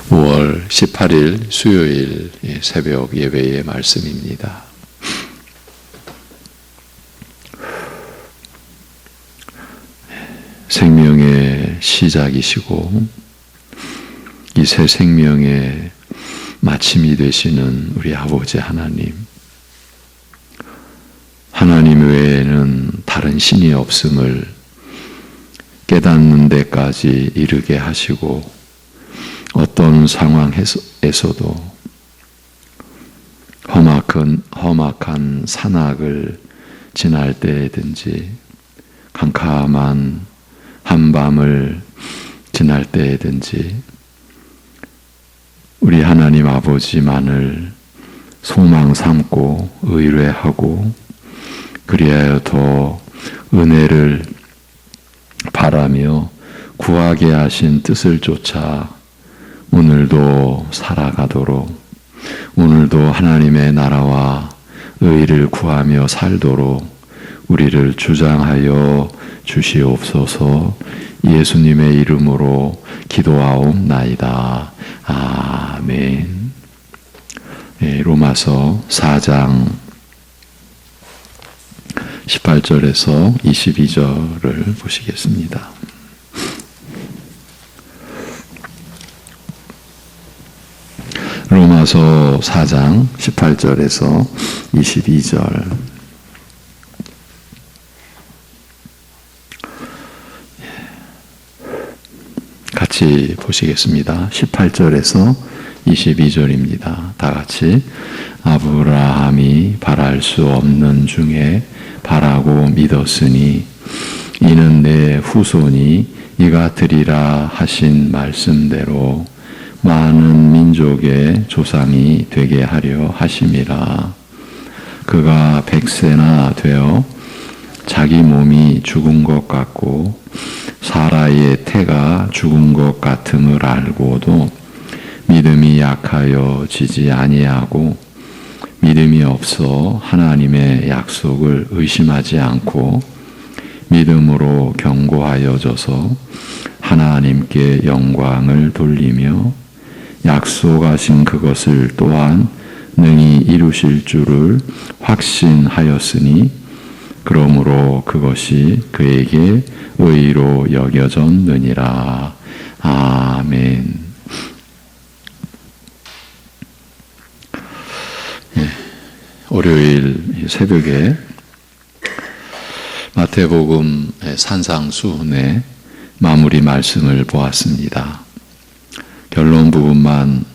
5월 18일 수요일 새벽 예배의 말씀입니다. 생명의 시작이시고 이 새 생명의 마침이 되시는 우리 아버지 하나님, 하나님 외에는 다른 신이 없음을 깨닫는 데까지 이르게 하시고, 어떤 상황에서도 험악한 산악을 지날 때든지 캄캄한 한밤을 지날 때든지 우리 하나님 아버지만을 소망 삼고 의뢰하고, 그리하여 더 은혜를 바라며 구하게 하신 뜻을 쫓아 오늘도 살아가도록, 오늘도 하나님의 나라와 의를 구하며 살도록 우리를 주장하여 주시옵소서. 예수님의 이름으로 기도하옵나이다. 아멘. 로마서 4장 18절에서 22절을 보시겠습니다. 로마서 4장 18절에서 22절. 같이 보시겠습니다. 18절에서 22절입니다. 다 같이. 아브라함이 바랄 수 없는 중에 바라고 믿었으니 이는 내 후손이 이가 되리라 하신 말씀대로 많은 민족의 조상이 되게 하려 하심이라. 그가 100세나 되어 자기 몸이 죽은 것 같고 사라의 태가 죽은 것 같음을 알고도 믿음이 약하여 지지 아니하고 믿음이 없어 하나님의 약속을 의심하지 않고 믿음으로 견고하여져서 하나님께 영광을 돌리며 약속하신 그것을 또한 능히 이루실 줄을 확신하였으니 그러므로 그것이 그에게 의로 여겨졌느니라. 아멘. 월요일 새벽에 마태복음 산상수훈의 마무리 말씀을 보았습니다. 결론 부분만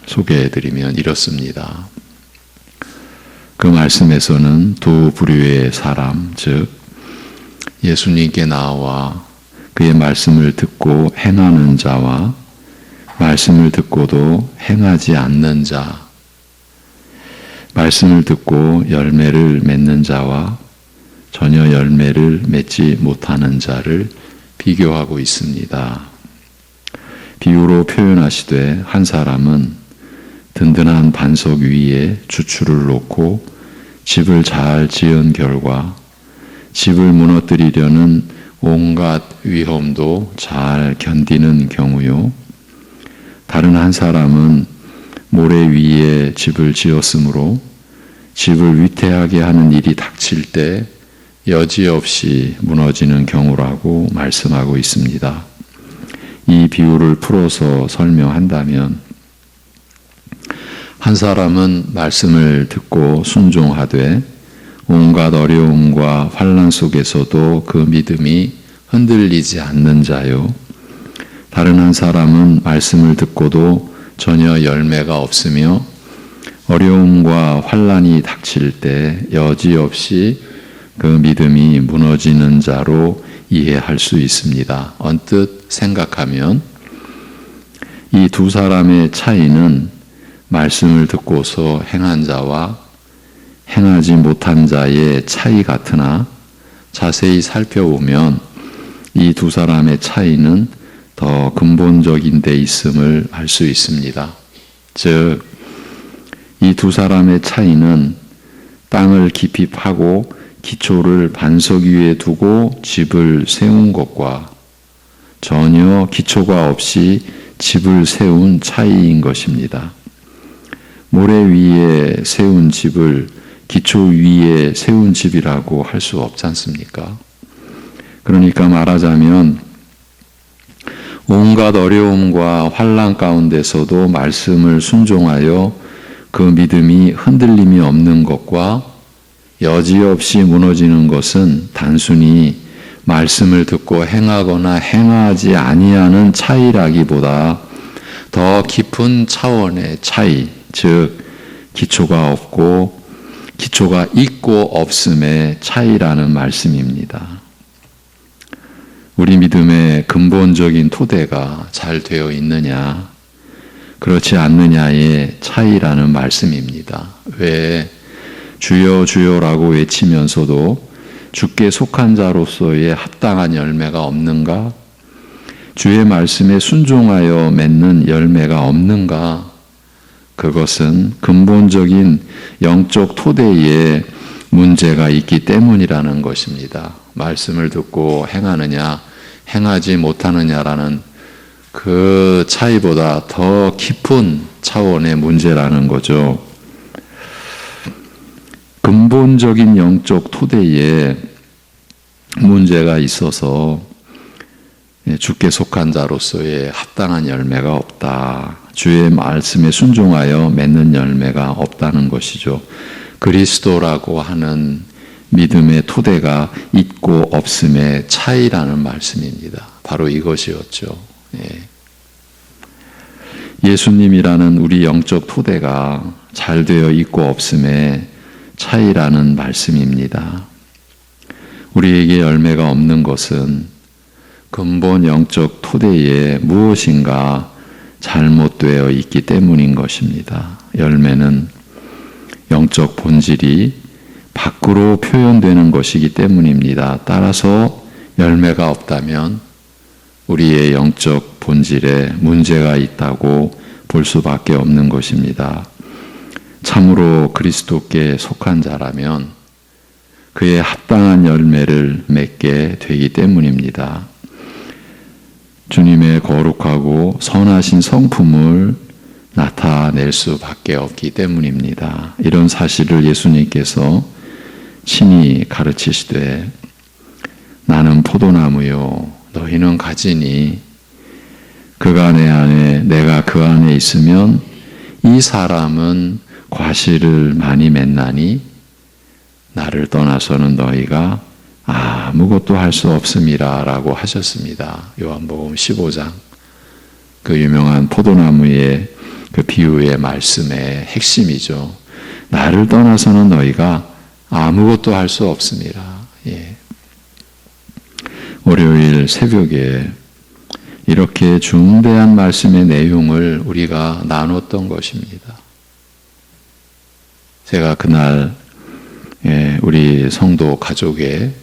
소개해드리면 이렇습니다. 그 말씀에서는 두 부류의 사람, 즉 예수님께 나와 그의 말씀을 듣고 행하는 자와 말씀을 듣고도 행하지 않는 자, 말씀을 듣고 열매를 맺는 자와 전혀 열매를 맺지 못하는 자를 비교하고 있습니다. 비유로 표현하시되 한 사람은 든든한 반석 위에 주추를 놓고 집을 잘 지은 결과 집을 무너뜨리려는 온갖 위험도 잘 견디는 경우요. 다른 한 사람은 모래 위에 집을 지었으므로 집을 위태하게 하는 일이 닥칠 때 여지없이 무너지는 경우라고 말씀하고 있습니다. 이 비유를 풀어서 설명한다면 한 사람은 말씀을 듣고 순종하되 온갖 어려움과 환난 속에서도 그 믿음이 흔들리지 않는 자요. 다른 한 사람은 말씀을 듣고도 전혀 열매가 없으며 어려움과 환난이 닥칠 때 여지없이 그 믿음이 무너지는 자로 이해할 수 있습니다. 언뜻 생각하면 이 두 사람의 차이는 말씀을 듣고서 행한 자와 행하지 못한 자의 차이 같으나 자세히 살펴보면 이 두 사람의 차이는 더 근본적인 데 있음을 알 수 있습니다. 즉, 이 두 사람의 차이는 땅을 깊이 파고 기초를 반석 위에 두고 집을 세운 것과 전혀 기초가 없이 집을 세운 차이인 것입니다. 모래 위에 세운 집을 기초 위에 세운 집이라고 할 수 없지 않습니까? 그러니까 말하자면 온갖 어려움과 환난 가운데서도 말씀을 순종하여 그 믿음이 흔들림이 없는 것과 여지없이 무너지는 것은 단순히 말씀을 듣고 행하거나 행하지 아니하는 차이라기보다 더 깊은 차원의 차이, 즉 기초가 없고 기초가 있고 없음의 차이라는 말씀입니다. 우리 믿음의 근본적인 토대가 잘 되어 있느냐, 그렇지 않느냐의 차이라는 말씀입니다. 왜 주여 주여라고 외치면서도 주께 속한 자로서의 합당한 열매가 없는가? 주의 말씀에 순종하여 맺는 열매가 없는가? 그것은 근본적인 영적 토대에 문제가 있기 때문이라는 것입니다. 말씀을 듣고 행하느냐, 행하지 못하느냐라는 그 차이보다 더 깊은 차원의 문제라는 거죠. 근본적인 영적 토대에 문제가 있어서 주께 속한 자로서의 합당한 열매가 없다. 주의 말씀에 순종하여 맺는 열매가 없다는 것이죠. 그리스도라고 하는 믿음의 토대가 있고 없음의 차이라는 말씀입니다. 바로 이것이었죠. 예수님이라는 우리 영적 토대가 잘 되어 있고 없음의 차이라는 말씀입니다. 우리에게 열매가 없는 것은 근본 영적 토대에 무엇인가 잘못되어 있기 때문인 것입니다. 열매는 영적 본질이 밖으로 표현되는 것이기 때문입니다. 따라서 열매가 없다면 우리의 영적 본질에 문제가 있다고 볼 수밖에 없는 것입니다. 참으로 그리스도께 속한 자라면 그의 합당한 열매를 맺게 되기 때문입니다. 주님의 거룩하고 선하신 성품을 나타낼 수밖에 없기 때문입니다. 이런 사실을 예수님께서 친히 가르치시되 나는 포도나무요 너희는 가지니 그가 내 안에 내가 그 안에 있으면 이 사람은 과실을 많이 맺나니 나를 떠나서는 너희가 아무것도 할 수 없음이라 라고 하셨습니다. 요한복음 15장 그 유명한 포도나무의 그 비유의 말씀의 핵심이죠. 나를 떠나서는 너희가 아무것도 할 수 없습니다. 월요일 새벽에 이렇게 중대한 말씀의 내용을 우리가 나눴던 것입니다. 제가 그날 우리 성도 가족의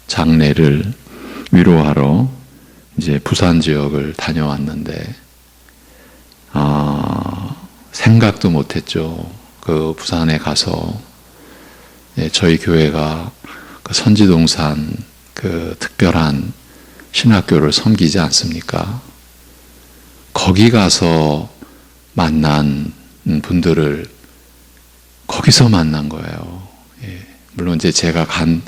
장례를 위로하러 이제 부산 지역을 다녀왔는데 생각도 못했죠. 그 부산에 가서 저희 교회가 그 선지동산 그 특별한 신학교를 섬기지 않습니까? 거기 가서 만난 분들을 거기서 만난 거예요. 물론 이제 제가 간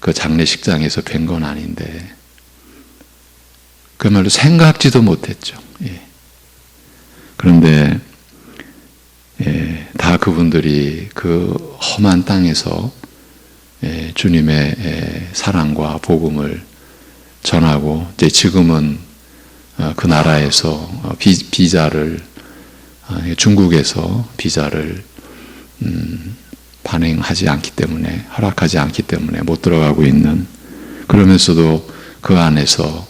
그 장례식장에서 뵌 건 아닌데 그야말로 생각지도 못했죠. 그런데 다 그분들이 그 험한 땅에서 주님의 사랑과 복음을 전하고 이제 지금은 그 나라에서 비자를 중국에서 비자를 반행하지 않기 때문에 허락하지 않기 때문에 못 들어가고 있는 그러면서도 그 안에서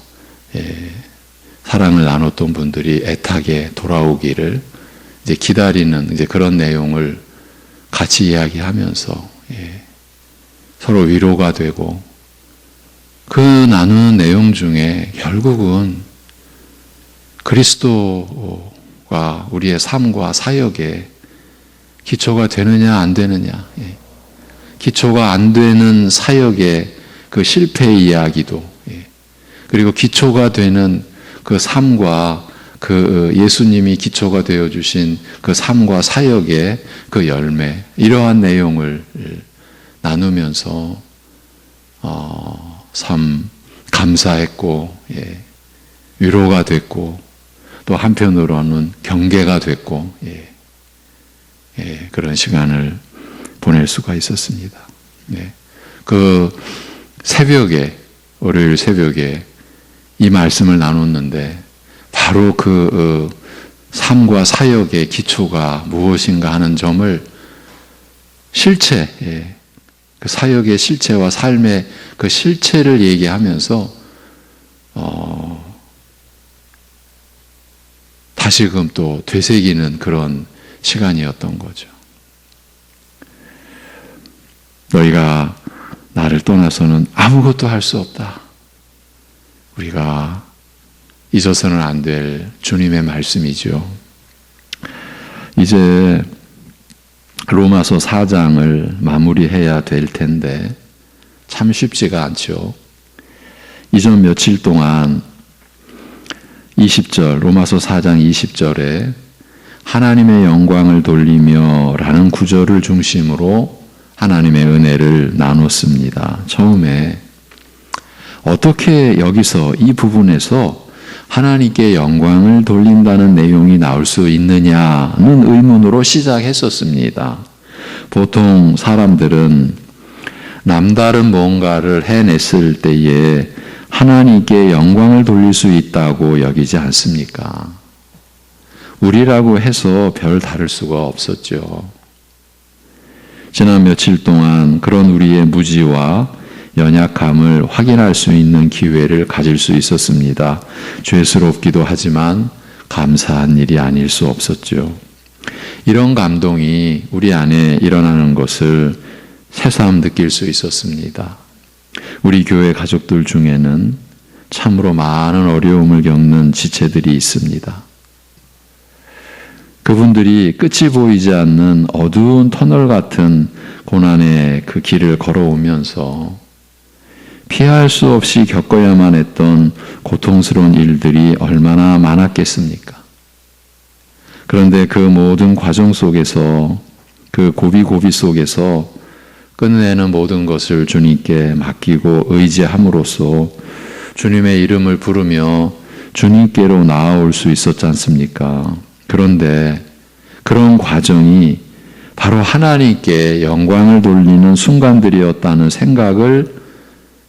사랑을 나눴던 분들이 애타게 돌아오기를 이제 기다리는 이제 그런 내용을 같이 이야기하면서 서로 위로가 되고 그 나누는 내용 중에 결국은 그리스도가 우리의 삶과 사역에 기초가 되느냐 안 되느냐 기초가 안 되는 사역의 그 실패 이야기도 그리고 기초가 되는 그 삶과 그 예수님이 기초가 되어주신 그 삶과 사역의 그 열매, 이러한 내용을 나누면서 참 감사했고, 예, 위로가 됐고, 또 한편으로는 경계가 됐고, 예, 예, 그런 시간을 보낼 수가 있었습니다. 예, 그 새벽에, 월요일 새벽에 이 말씀을 나눴는데 바로 그 삶과 사역의 기초가 무엇인가 하는 점을 실체, 예, 그 사역의 실체와 삶의 그 실체를 얘기하면서 다시금 또 되새기는 그런 시간이었던 거죠. 너희가 나를 떠나서는 아무것도 할 수 없다. 우리가 잊어서는 안 될 주님의 말씀이죠. 이제 로마서 4장을 마무리해야 될 텐데 참 쉽지가 않죠. 이전 며칠 동안 20절, 로마서 4장 20절에 하나님의 영광을 돌리며 라는 구절을 중심으로 하나님의 은혜를 나눴습니다. 처음에 어떻게 여기서 이 부분에서 하나님께 영광을 돌린다는 내용이 나올 수 있느냐는 의문으로 시작했었습니다. 보통 사람들은 남다른 뭔가를 해냈을 때에 하나님께 영광을 돌릴 수 있다고 여기지 않습니까? 우리라고 해서 별 다를 수가 없었죠. 지난 며칠 동안 그런 우리의 무지와 연약함을 확인할 수 있는 기회를 가질 수 있었습니다. 죄스럽기도 하지만 감사한 일이 아닐 수 없었죠. 이런 감동이 우리 안에 일어나는 것을 새삼 느낄 수 있었습니다. 우리 교회 가족들 중에는 참으로 많은 어려움을 겪는 지체들이 있습니다. 그분들이 끝이 보이지 않는 어두운 터널 같은 고난의 그 길을 걸어오면서 피할 수 없이 겪어야만 했던 고통스러운 일들이 얼마나 많았겠습니까? 그런데 그 모든 과정 속에서, 그 고비고비 속에서 끝내는 모든 것을 주님께 맡기고 의지함으로써 주님의 이름을 부르며 주님께로 나아올 수 있었지 않습니까? 그런데 그런 과정이 바로 하나님께 영광을 돌리는 순간들이었다는 생각을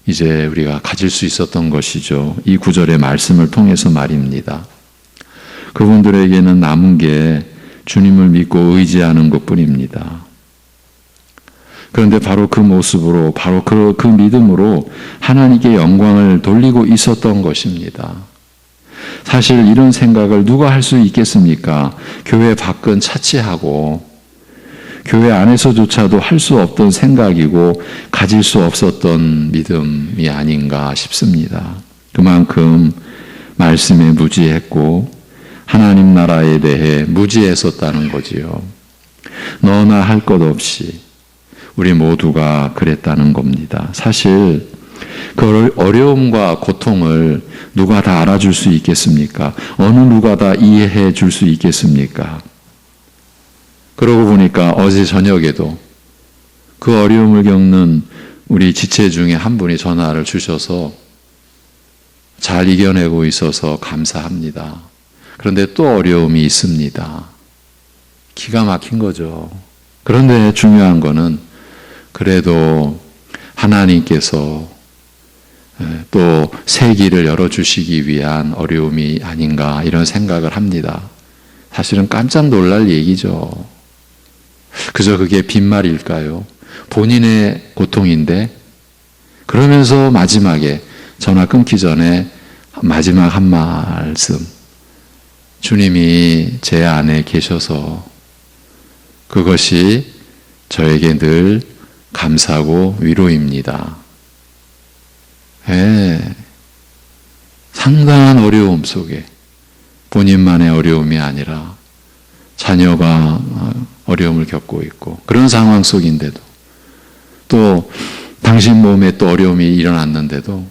이제 우리가 가질 수 있었던 것이죠. 이 구절의 말씀을 통해서 말입니다. 그분들에게는 남은 게 주님을 믿고 의지하는 것뿐입니다. 그런데 바로 그 모습으로, 바로 그 믿음으로 하나님께 영광을 돌리고 있었던 것입니다. 사실 이런 생각을 누가 할 수 있겠습니까? 교회 밖은 차치하고 교회 안에서조차도 할 수 없던 생각이고 가질 수 없었던 믿음이 아닌가 싶습니다. 그만큼 말씀에 무지했고 하나님 나라에 대해 무지했었다는 거지요. 너나 할 것 없이 우리 모두가 그랬다는 겁니다. 사실 그 어려움과 고통을 누가 다 알아줄 수 있겠습니까? 어느 누가 다 이해해 줄 수 있겠습니까? 그러고 보니까 어제 저녁에도 그 어려움을 겪는 우리 지체 중에 한 분이 전화를 주셔서 잘 이겨내고 있어서 감사합니다. 그런데 또 어려움이 있습니다. 기가 막힌 거죠. 그런데 중요한 거는 그래도 하나님께서 또 새 길을 열어주시기 위한 어려움이 아닌가 이런 생각을 합니다. 사실은 깜짝 놀랄 얘기죠. 그저 그게 빈말일까요? 본인의 고통인데 그러면서 마지막에 전화 끊기 전에 마지막 한 말씀, 주님이 제 안에 계셔서 그것이 저에게 늘 감사하고 위로입니다. 상당한 어려움 속에 본인만의 어려움이 아니라 자녀가 어려움을 겪고 있고 그런 상황 속인데도 또 당신 몸에 또 어려움이 일어났는데도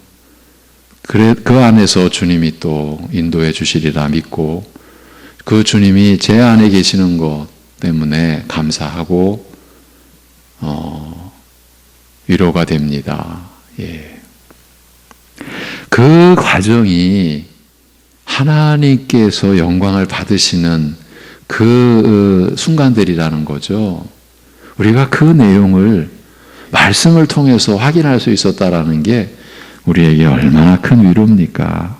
그 안에서 주님이 또 인도해 주시리라 믿고 그 주님이 제 안에 계시는 것 때문에 감사하고 위로가 됩니다. 예. 그 과정이 하나님께서 영광을 받으시는 그 순간들이라는 거죠. 우리가 그 내용을 말씀을 통해서 확인할 수 있었다라는 게 우리에게 얼마나 큰 위로입니까?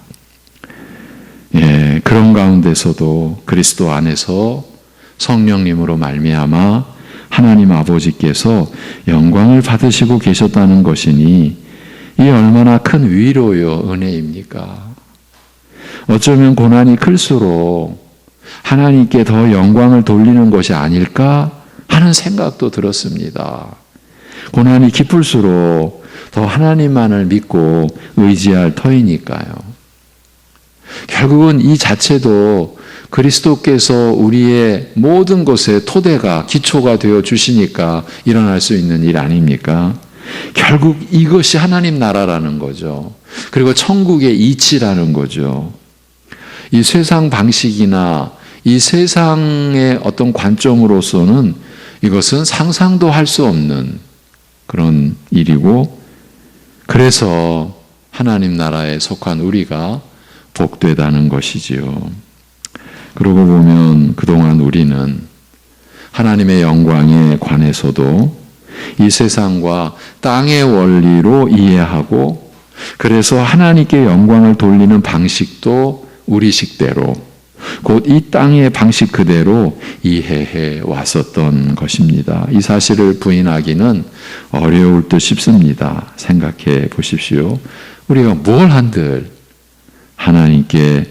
예, 그런 가운데서도 그리스도 안에서 성령님으로 말미암아 하나님 아버지께서 영광을 받으시고 계셨다는 것이니 이 얼마나 큰 위로요, 은혜입니까? 어쩌면 고난이 클수록 하나님께 더 영광을 돌리는 것이 아닐까 하는 생각도 들었습니다. 고난이 깊을수록 더 하나님만을 믿고 의지할 터이니까요. 결국은 이 자체도 그리스도께서 우리의 모든 것의 토대가 기초가 되어 주시니까 일어날 수 있는 일 아닙니까? 결국 이것이 하나님 나라라는 거죠. 그리고 천국의 이치라는 거죠. 이 세상 방식이나 이 세상의 어떤 관점으로서는 이것은 상상도 할 수 없는 그런 일이고, 그래서 하나님 나라에 속한 우리가 복되다는 것이지요. 그러고 보면 그동안 우리는 하나님의 영광에 관해서도 이 세상과 땅의 원리로 이해하고, 그래서 하나님께 영광을 돌리는 방식도 우리식대로 곧 이 땅의 방식 그대로 이해해 왔었던 것입니다. 이 사실을 부인하기는 어려울 듯 싶습니다. 생각해 보십시오. 우리가 뭘 한들 하나님께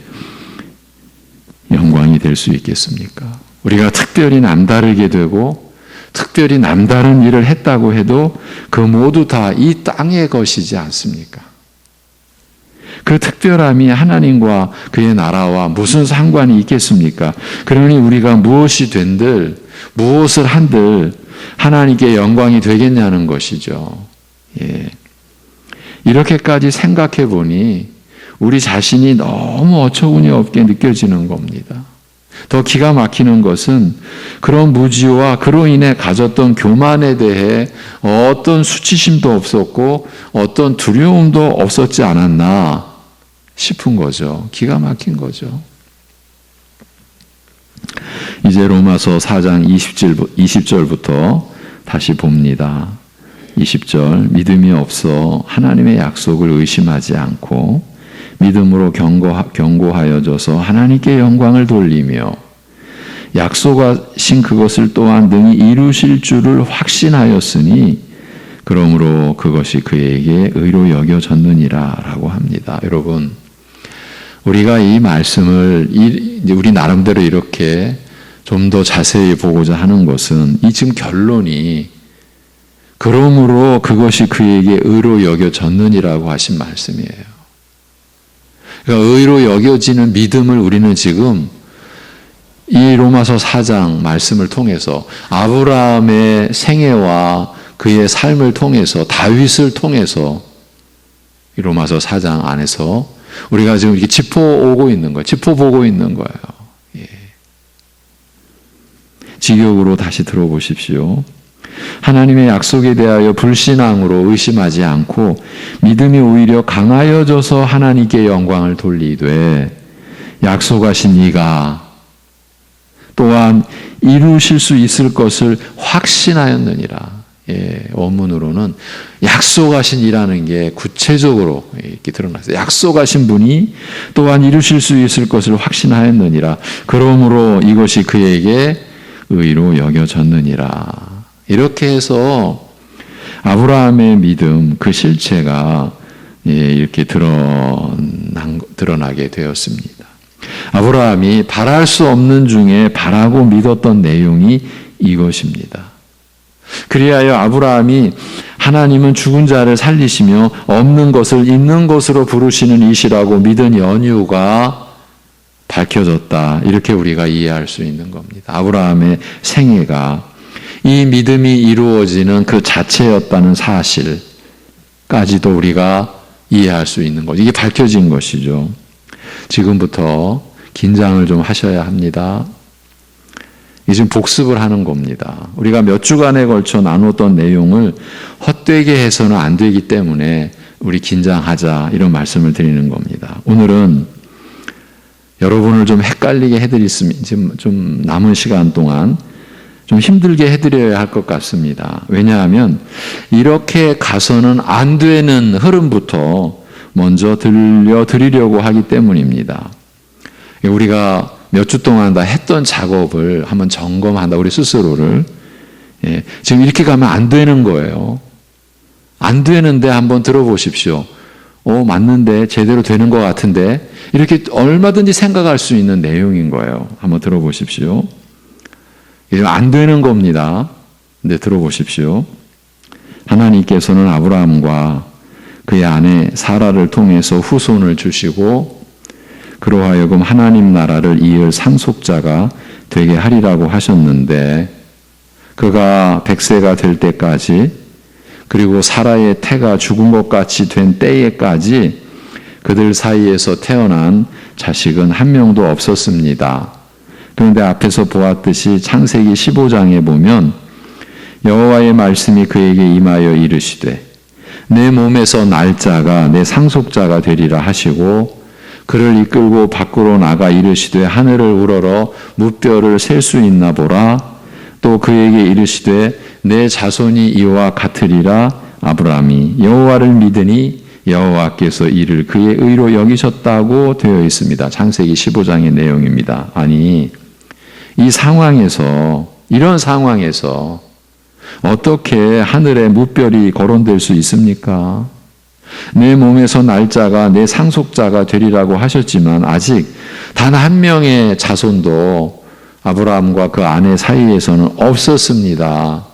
영광이 될 수 있겠습니까? 우리가 특별히 남다르게 되고 특별히 남다른 일을 했다고 해도 그 모두 다 이 땅의 것이지 않습니까? 그 특별함이 하나님과 그의 나라와 무슨 상관이 있겠습니까? 그러니 우리가 무엇이 된들, 무엇을 한들 하나님께 영광이 되겠냐는 것이죠. 예. 이렇게까지 생각해 보니 우리 자신이 너무 어처구니 없게 느껴지는 겁니다. 더 기가 막히는 것은 그런 무지와 그로 인해 가졌던 교만에 대해 어떤 수치심도 없었고 어떤 두려움도 없었지 않았나 싶은 거죠. 기가 막힌 거죠. 이제 로마서 4장 20절부터 다시 봅니다. 20절, 믿음이 없어 하나님의 약속을 의심하지 않고 믿음으로 견고하여져서 하나님께 영광을 돌리며 약속하신 그것을 또한 능히 이루실 줄을 확신하였으니 그러므로 그것이 그에게 의로 여겨졌느니라 라고 합니다. 여러분, 우리가 이 말씀을 우리 나름대로 이렇게 좀 더 자세히 보고자 하는 것은 이 지금 결론이 그러므로 그것이 그에게 의로 여겨졌느니라고 하신 말씀이에요. 그러니까 의로 여겨지는 믿음을 우리는 지금 이 로마서 4장 말씀을 통해서 아브라함의 생애와 그의 삶을 통해서 다윗을 통해서 이 로마서 4장 안에서 우리가 지금 이렇게 짚어보고 있는 거예요. 예. 직역으로 다시 들어보십시오. 하나님의 약속에 대하여 불신앙으로 의심하지 않고 믿음이 오히려 강하여져서 하나님께 영광을 돌리되 약속하신 이가 또한 이루실 수 있을 것을 확신하였느니라. 예, 원문으로는 약속하신 이라는 게 구체적으로 이렇게 드러났어요. 약속하신 분이 또한 이루실 수 있을 것을 확신하였느니라. 그러므로 이것이 그에게 의로 여겨졌느니라. 이렇게 해서 아브라함의 믿음, 그 실체가 이렇게 드러나게 되었습니다. 아브라함이 바랄 수 없는 중에 바라고 믿었던 내용이 이것입니다. 그리하여 아브라함이 하나님은 죽은 자를 살리시며 없는 것을 있는 것으로 부르시는 이시라고 믿은 연유가 밝혀졌다. 이렇게 우리가 이해할 수 있는 겁니다. 아브라함의 생애가 이 믿음이 이루어지는 그 자체였다는 사실까지도 우리가 이해할 수 있는 것. 이게 밝혀진 것이죠. 지금부터 긴장을 좀 하셔야 합니다. 이게 지금 복습을 하는 겁니다. 우리가 몇 주간에 걸쳐 나눴던 내용을 헛되게 해서는 안 되기 때문에 우리 긴장하자 이런 말씀을 드리는 겁니다. 오늘은 여러분을 좀 헷갈리게 해드렸으면 지금 좀 남은 시간 동안 좀 힘들게 해드려야 할 것 같습니다. 왜냐하면 이렇게 가서는 안 되는 흐름부터 먼저 들려드리려고 하기 때문입니다. 우리가 몇 주 동안 다 했던 작업을 한번 점검한다, 우리 스스로를. 지금 이렇게 가면 안 되는 거예요. 안 되는데 한번 들어보십시오. 맞는데 제대로 되는 것 같은데 이렇게 얼마든지 생각할 수 있는 내용인 거예요. 한번 들어보십시오. 이게 안 되는 겁니다. 근데 들어보십시오. 하나님께서는 아브라함과 그의 아내 사라를 통해서 후손을 주시고 그로 하여금 하나님 나라를 이을 상속자가 되게 하리라고 하셨는데 그가 100세가 될 때까지 그리고 사라의 태가 죽은 것 같이 된 때에까지 그들 사이에서 태어난 자식은 한 명도 없었습니다. 그런데 앞에서 보았듯이 창세기 15장에 보면 여호와의 말씀이 그에게 임하여 이르시되 내 몸에서 날 자가 내 상속자가 되리라 하시고 그를 이끌고 밖으로 나가 이르시되 하늘을 우러러 무뼈를 셀 수 있나 보라. 또 그에게 이르시되 내 자손이 이와 같으리라. 아브라함이 여호와를 믿으니 여호와께서 이를 그의 의로 여기셨다고 되어 있습니다. 창세기 15장의 내용입니다. 아니 이 상황에서 이런 상황에서 어떻게 하늘에 무별이 거론될 수 있습니까? 내 몸에서 날짜가 내 상속자가 되리라고 하셨지만 아직 단 한 명의 자손도 아브라함과 그 아내 사이에서는 없었습니다.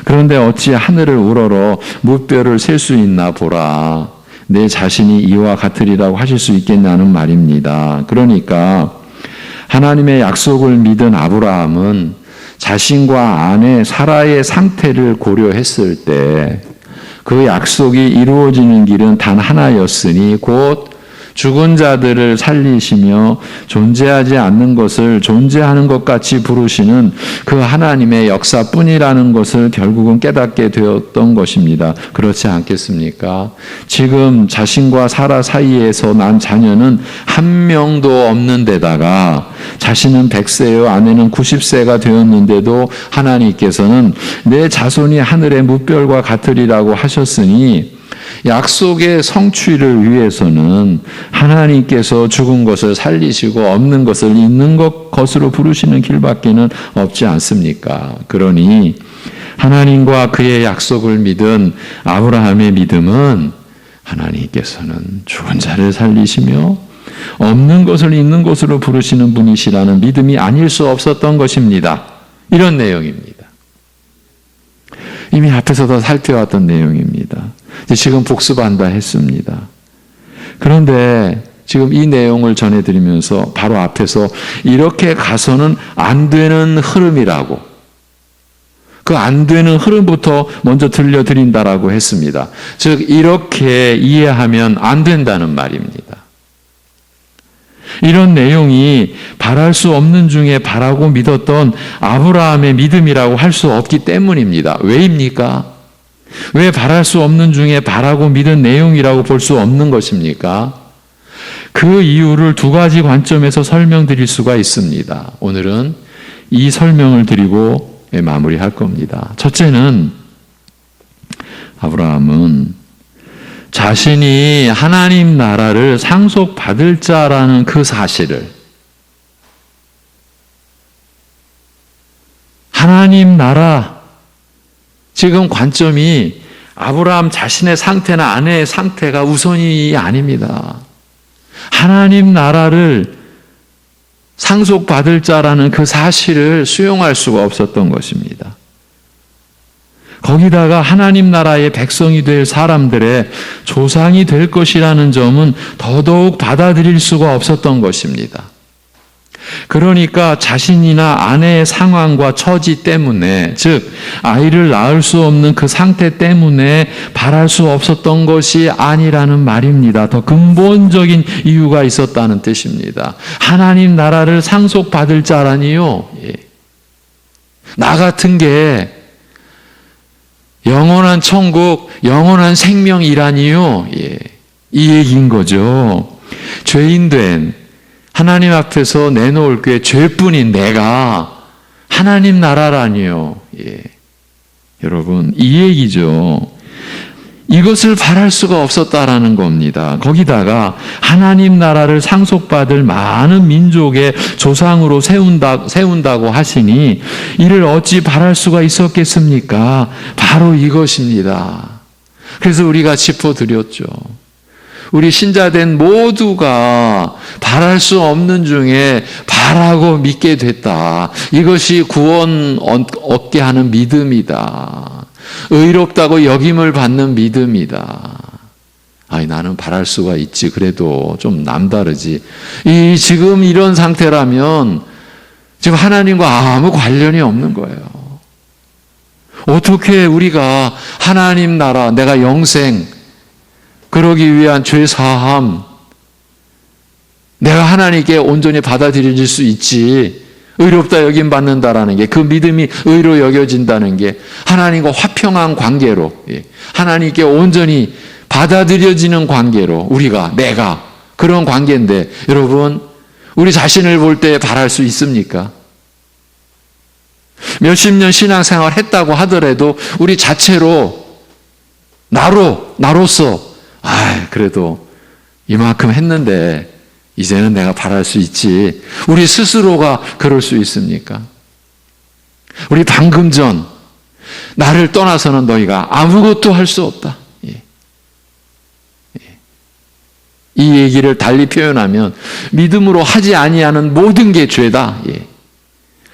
그런데 어찌 하늘을 우러러 무뼈를 셀 수 있나 보라. 내 자신이 이와 같으리라고 하실 수 있겠냐는 말입니다. 그러니까 하나님의 약속을 믿은 아브라함은 자신과 아내 사라의 상태를 고려했을 때 그 약속이 이루어지는 길은 단 하나였으니 곧 죽은 자들을 살리시며 존재하지 않는 것을 존재하는 것 같이 부르시는 그 하나님의 역사뿐이라는 것을 결국은 깨닫게 되었던 것입니다. 그렇지 않겠습니까? 지금 자신과 사라 사이에서 난 자녀는 한 명도 없는 데다가 자신은 100세요 아내는 90세가 되었는데도 하나님께서는 내 자손이 하늘의 무별과 같으리라고 하셨으니 약속의 성취를 위해서는 하나님께서 죽은 것을 살리시고 없는 것을 있는 것으로 부르시는 길밖에는 없지 않습니까? 그러니 하나님과 그의 약속을 믿은 아브라함의 믿음은 하나님께서는 죽은 자를 살리시며 없는 것을 있는 것으로 부르시는 분이시라는 믿음이 아닐 수 없었던 것입니다. 이런 내용입니다. 이미 앞에서 더 살펴왔던 내용입니다. 지금 복습한다 했습니다. 그런데 지금 이 내용을 전해드리면서 바로 앞에서 이렇게 가서는 안 되는 흐름이라고 그 안 되는 흐름부터 먼저 들려드린다라고 했습니다. 즉 이렇게 이해하면 안 된다는 말입니다. 이런 내용이 바랄 수 없는 중에 바라고 믿었던 아브라함의 믿음이라고 할 수 없기 때문입니다. 왜입니까? 왜 바랄 수 없는 중에 바라고 믿은 내용이라고 볼 수 없는 것입니까? 그 이유를 두 가지 관점에서 설명드릴 수가 있습니다. 오늘은 이 설명을 드리고 마무리할 겁니다. 첫째는 아브라함은 자신이 하나님 나라를 상속받을 자라는 그 사실을 하나님 나라 지금 관점이 아브라함 자신의 상태나 아내의 상태가 우선이 아닙니다. 하나님 나라를 상속받을 자라는 그 사실을 수용할 수가 없었던 것입니다. 거기다가 하나님 나라의 백성이 될 사람들의 조상이 될 것이라는 점은 더더욱 받아들일 수가 없었던 것입니다. 그러니까 자신이나 아내의 상황과 처지 때문에, 즉 아이를 낳을 수 없는 그 상태 때문에 바랄 수 없었던 것이 아니라는 말입니다. 더 근본적인 이유가 있었다는 뜻입니다. 하나님 나라를 상속받을 자라니요, 나 같은 게 영원한 천국, 영원한 생명이라니요, 이 얘기인 거죠. 죄인된 하나님 앞에서 내놓을 게 죄뿐인 내가 하나님 나라라니요. 여러분, 이 얘기죠. 이것을 바랄 수가 없었다라는 겁니다. 거기다가 하나님 나라를 상속받을 많은 민족의 조상으로 세운다고 하시니 이를 어찌 바랄 수가 있었겠습니까? 바로 이것입니다. 그래서 우리가 짚어드렸죠. 우리 신자된 모두가 바랄 수 없는 중에 바라고 믿게 됐다. 이것이 구원 얻게 하는 믿음이다. 의롭다고 여김을 받는 믿음이다. 아니, 나는 바랄 수가 있지. 그래도 좀 남다르지. 지금 이런 상태라면 지금 하나님과 아무 관련이 없는 거예요. 어떻게 우리가 하나님 나라, 내가 영생, 그러기 위한 죄 사함, 내가 하나님께 온전히 받아들일 수 있지. 의롭다 여김 받는다라는 게, 그 믿음이 의로 여겨진다는 게 하나님과 화평한 관계로, 하나님께 온전히 받아들여지는 관계로 내가 그런 관계인데, 여러분, 우리 자신을 볼 때 바랄 수 있습니까? 몇십 년 신앙생활 했다고 하더라도 우리 자체로 나로서 그래도 이만큼 했는데 이제는 내가 바랄 수 있지. 우리 스스로가 그럴 수 있습니까? 우리 방금 전 나를 떠나서는 너희가 아무것도 할 수 없다. 이 얘기를 달리 표현하면 믿음으로 하지 아니하는 모든 게 죄다.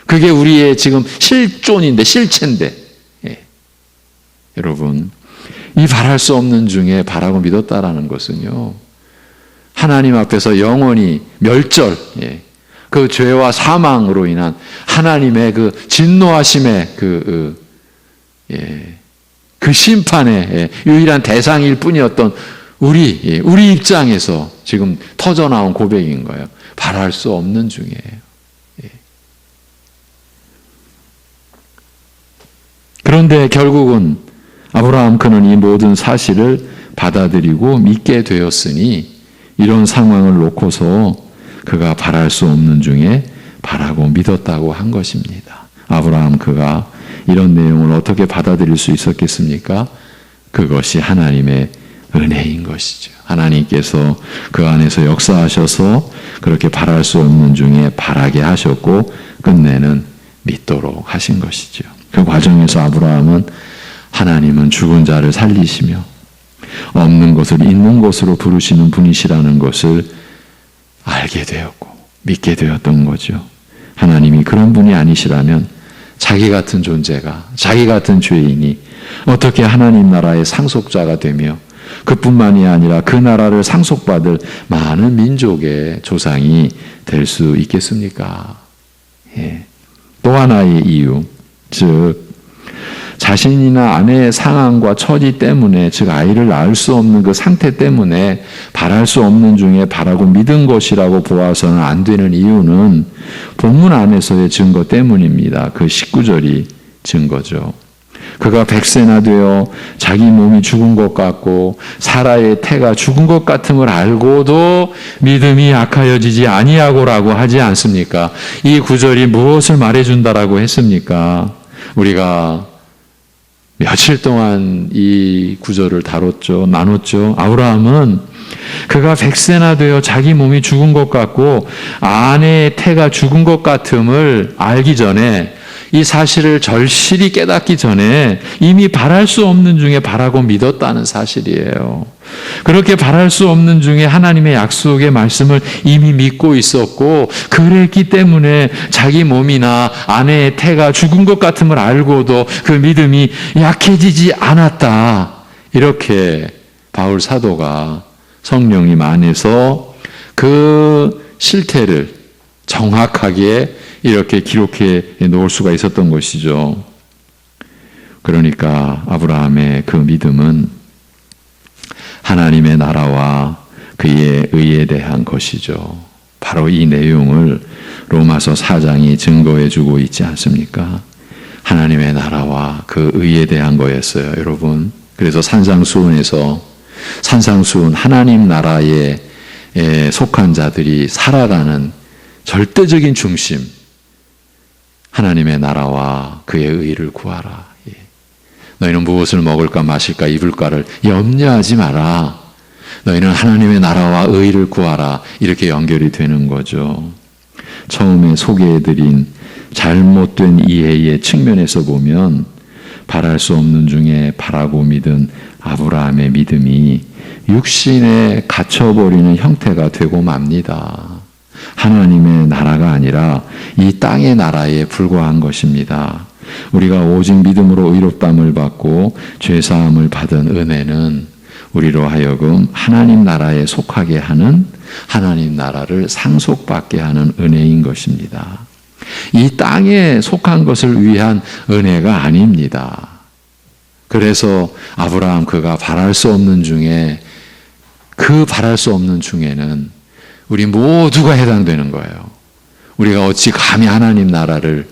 그게 우리의 지금 실존인데, 실체인데. 여러분, 이 바랄 수 없는 중에 바라고 믿었다라는 것은요, 하나님 앞에서 영원히 멸절, 그 죄와 사망으로 인한 하나님의 그 진노하심의 그 심판의 유일한 대상일 뿐이었던 우리 입장에서 지금 터져나온 고백인 거예요. 바랄 수 없는 중이에요. 그런데 결국은 아브라함 그는 이 모든 사실을 받아들이고 믿게 되었으니 이런 상황을 놓고서 그가 바랄 수 없는 중에 바라고 믿었다고 한 것입니다. 아브라함 그가 이런 내용을 어떻게 받아들일 수 있었겠습니까? 그것이 하나님의 은혜인 것이죠. 하나님께서 그 안에서 역사하셔서 그렇게 바랄 수 없는 중에 바라게 하셨고 끝내는 믿도록 하신 것이죠. 그 과정에서 아브라함은 하나님은 죽은 자를 살리시며 없는 것을 있는 것으로 부르시는 분이시라는 것을 알게 되었고 믿게 되었던 거죠. 하나님이 그런 분이 아니시라면 자기 같은 존재가, 자기 같은 죄인이 어떻게 하나님 나라의 상속자가 되며 그뿐만이 아니라 그 나라를 상속받을 많은 민족의 조상이 될 수 있겠습니까? 또 하나의 이유, 즉 자신이나 아내의 상황과 처지 때문에, 즉 아이를 낳을 수 없는 그 상태 때문에 바랄 수 없는 중에 바라고 믿은 것이라고 보아서는 안 되는 이유는 본문 안에서의 증거 때문입니다. 그 19절이 증거죠. 그가 100세나 되어 자기 몸이 죽은 것 같고 사라의 태가 죽은 것 같음을 알고도 믿음이 약하여지지 아니하고라고 하지 않습니까? 이 구절이 무엇을 말해준다라고 했습니까? 우리가 며칠 동안 이 구절을 나눴죠. 아브라함은 그가 100세나 되어 자기 몸이 죽은 것 같고 아내의 태가 죽은 것 같음을 알기 전에, 이 사실을 절실히 깨닫기 전에 이미 바랄 수 없는 중에 바라고 믿었다는 사실이에요. 그렇게 바랄 수 없는 중에 하나님의 약속의 말씀을 이미 믿고 있었고, 그랬기 때문에 자기 몸이나 아내의 태가 죽은 것 같음을 알고도 그 믿음이 약해지지 않았다. 이렇게 바울 사도가 성령님 안에서 그 실태를 정확하게 이렇게 기록해 놓을 수가 있었던 것이죠. 그러니까 아브라함의 그 믿음은 하나님의 나라와 그의 의에 대한 것이죠. 바로 이 내용을 로마서 4장이 증거해 주고 있지 않습니까? 하나님의 나라와 그 의에 대한 거였어요, 여러분. 그래서 산상수훈에서 산상수훈 하나님 나라에 속한 자들이 살아가는 절대적인 중심, 하나님의 나라와 그의 의를 구하라. 너희는 무엇을 먹을까 마실까 입을까를 염려하지 마라. 너희는 하나님의 나라와 의를 구하라. 이렇게 연결이 되는 거죠. 처음에 소개해드린 잘못된 이해의 측면에서 보면 바랄 수 없는 중에 바라고 믿은 아브라함의 믿음이 육신에 갇혀버리는 형태가 되고 맙니다. 하나님의 나라가 아니라 이 땅의 나라에 불과한 것입니다. 우리가 오직 믿음으로 의롭다함을 받고 죄사함을 받은 은혜는 우리로 하여금 하나님 나라에 속하게 하는, 하나님 나라를 상속받게 하는 은혜인 것입니다. 이 땅에 속한 것을 위한 은혜가 아닙니다. 그래서 아브라함 그가 바랄 수 없는 중에, 그 바랄 수 없는 중에는 우리 모두가 해당되는 거예요. 우리가 어찌 감히 하나님 나라를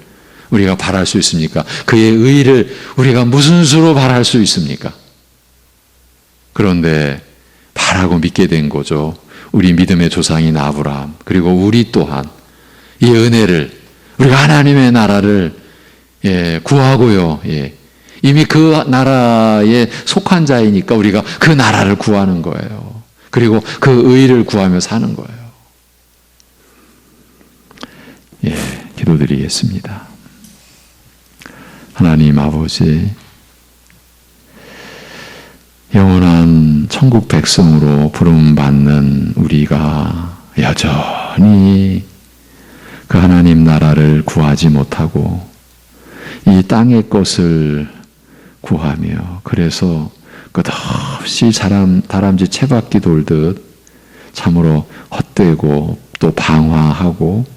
우리가 바랄 수 있습니까? 그의 의를 우리가 무슨 수로 바랄 수 있습니까? 그런데 바라고 믿게 된 거죠. 우리 믿음의 조상인 아브라함, 그리고 우리 또한 이 은혜를, 우리가 하나님의 나라를 구하고요. 이미 그 나라에 속한 자이니까 우리가 그 나라를 구하는 거예요. 그리고 그 의를 구하며 사는 거예요. 기도드리겠습니다. 하나님 아버지, 영원한 천국 백성으로 부름받는 우리가 여전히 그 하나님 나라를 구하지 못하고 이 땅의 것을 구하며, 그래서 끝없이 다람쥐 채바퀴 돌듯 참으로 헛되고 또 방황하고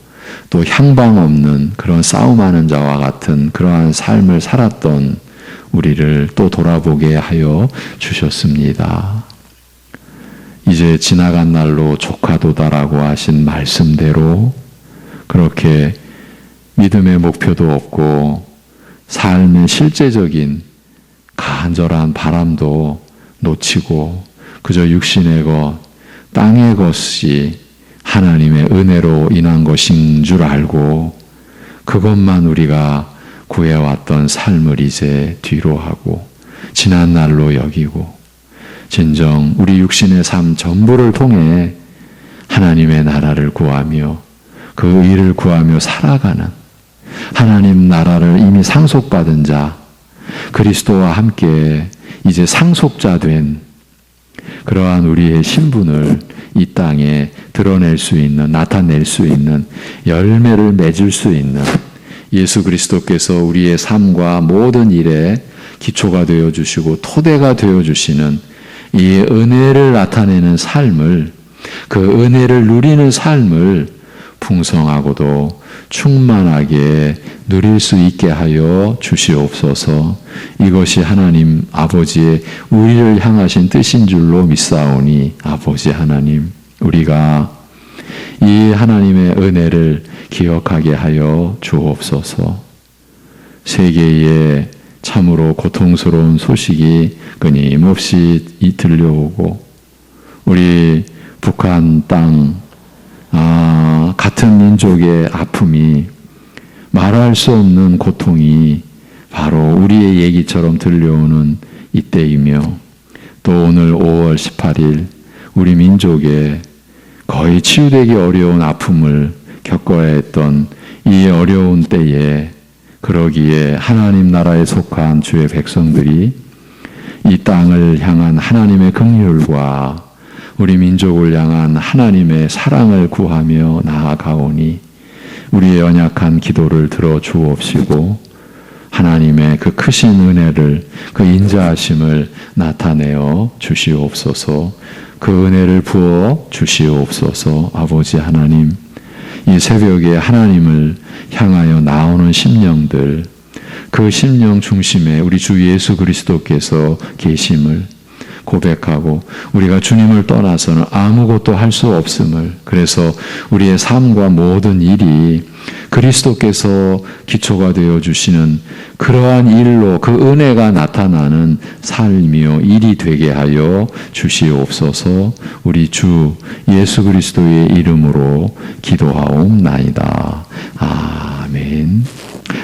또 향방 없는 그런 싸움하는 자와 같은 그러한 삶을 살았던 우리를 또 돌아보게 하여 주셨습니다. 이제 지나간 날로 족하도다라고 하신 말씀대로 그렇게 믿음의 목표도 없고 삶의 실제적인 간절한 바람도 놓치고 그저 육신의 것, 땅의 것이 하나님의 은혜로 인한 것인 줄 알고 그것만 우리가 구해왔던 삶을 이제 뒤로 하고 지난 날로 여기고 진정 우리 육신의 삶 전부를 통해 하나님의 나라를 구하며 그 의를 구하며 살아가는 하나님 나라를 이미 상속받은 자, 그리스도와 함께 이제 상속자 된 그러한 우리의 신분을 이 땅에 드러낼 수 있는, 나타낼 수 있는, 열매를 맺을 수 있는 예수 그리스도께서 우리의 삶과 모든 일에 기초가 되어주시고 토대가 되어주시는 이 은혜를 나타내는 삶을, 그 은혜를 누리는 삶을 풍성하고도 충만하게 누릴 수 있게 하여 주시옵소서. 이것이 하나님 아버지의 우리를 향하신 뜻인 줄로 믿사오니 아버지 하나님, 우리가 이 하나님의 은혜를 기억하게 하여 주옵소서. 세계에 참으로 고통스러운 소식이 끊임없이 들려오고 우리 북한 땅 같은 민족의 아픔이 말할 수 없는 고통이 바로 우리의 얘기처럼 들려오는 이때이며 또 오늘 5월 18일 우리 민족의 거의 치유되기 어려운 아픔을 겪어야 했던 이 어려운 때에 그러기에 하나님 나라에 속한 주의 백성들이 이 땅을 향한 하나님의 긍휼과 우리 민족을 향한 하나님의 사랑을 구하며 나아가오니 우리의 연약한 기도를 들어 주옵시고 하나님의 그 크신 은혜를, 그 인자하심을 나타내어 주시옵소서. 그 은혜를 부어 주시옵소서. 아버지 하나님, 이 새벽에 하나님을 향하여 나오는 심령들, 그 심령 중심에 우리 주 예수 그리스도께서 계심을 고백하고 우리가 주님을 떠나서는 아무것도 할 수 없음을, 그래서 우리의 삶과 모든 일이 그리스도께서 기초가 되어 주시는 그러한 일로 그 은혜가 나타나는 삶이요 일이 되게 하여 주시옵소서. 우리 주 예수 그리스도의 이름으로 기도하옵나이다. 아멘.